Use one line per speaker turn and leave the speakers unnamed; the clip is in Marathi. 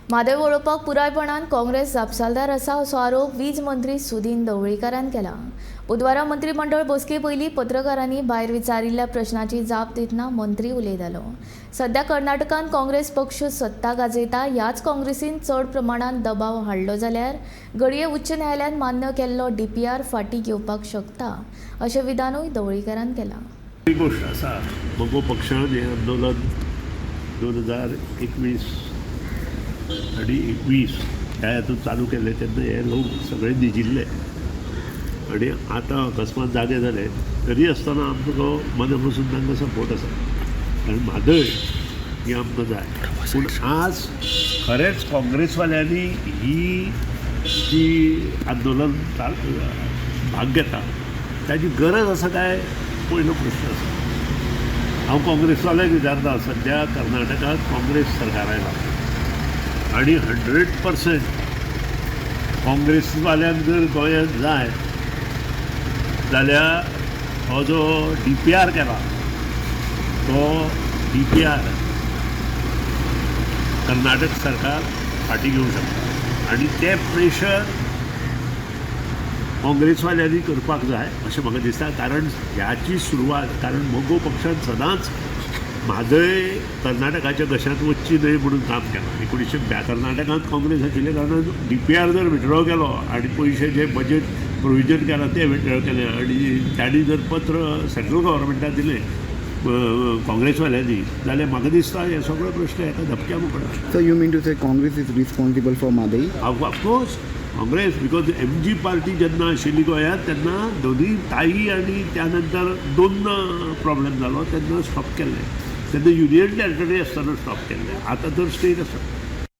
म्हादय वळोवपाक पुरायपणान काँग्रेस जापसालदार आसा असो आरोप वीज मंत्री सुदीन ढवळीकारान केला। बुधवारा मंत्रिमंडळ बसके पयलीं पत्रकारांनी भायर विचारिल्ल्या प्रश्नाची जाप दितना मंत्री उलयतालो। सध्या कर्नाटकांत काँग्रेस पक्ष सत्ता गाजयता। ह्याच काँग्रेसीन चड प्रमाणात दबाव हाडलो जाल्यार घडये उच्च न्यायालयान मान्य केल्लो DPR फाटीं घेवपाक शकता अशें विधानूय ढवळीकारान केलां।
एक गोष्ट आसा, मगो पक्षान हें आंदोलन 2021 आनी 21 ह्या हातूंत चालू केलें तेन्ना हे लोक सगळे दिजिल्ले आनी आतां अकस्मात जागे जाले तरी आसतना आमचो मना पासून तांकां सपोर्ट आसा, कारण म्हादय ही आमकां जाय। पूण आज खरेंच काँग्रेसवाल्यांनी ही जी आंदोलन भाग घेता ताची गरज आसा काय पयलो प्रश्न आसा। हांव काँग्रेसवाल्यांक विचारता, सद्या कर्नाटकांत काँग्रेस सरकार आयला आनी 100% काँग्रेसवाल्यांक जर गोंयांत जाय जाल्यार हो जो DPR केला तो DPR कर्नाटक सरकार फाटीं घेवंक शकता आनी ते प्रेशर काँग्रेसवाल्यांनी करपाक जाय अशें म्हाका दिसता। कारण ह्याची सुरवात, कारण मगो पक्षान सदांच म्हादय कर्नाटकाच्या घशांत वचची न्हय म्हणून काम केलां। 1902 कर्नाटकांत काँग्रेस आशिल्ल्या कारणान DPR जर विथड्रॉ केलो आनी पयशे जे बजेट प्रोविजन केलां ते विथड्रॉ केलें आनी तांणी जर पत्र सेंट्रल गव्हर्मेंटाक दिलें काँग्रेसवाल्यांनी जाल्यार म्हाका दिसता हे सगळो प्रश्न एका धपक्या मुखार।
So you mean to say Congress is responsible for Mhadei?
Of course Congress, because MG party जेन्ना आशिल्ली गोंयांत तेन्ना दोनूय ताई आनी त्या नंतर 2 प्रॉब्लेम जालो तेन्ना स्टॉप केल्ले, तेन्ना युनियन टेरिटरी आसतना स्टॉप केल्ले, आतां तर स्टेट आसा।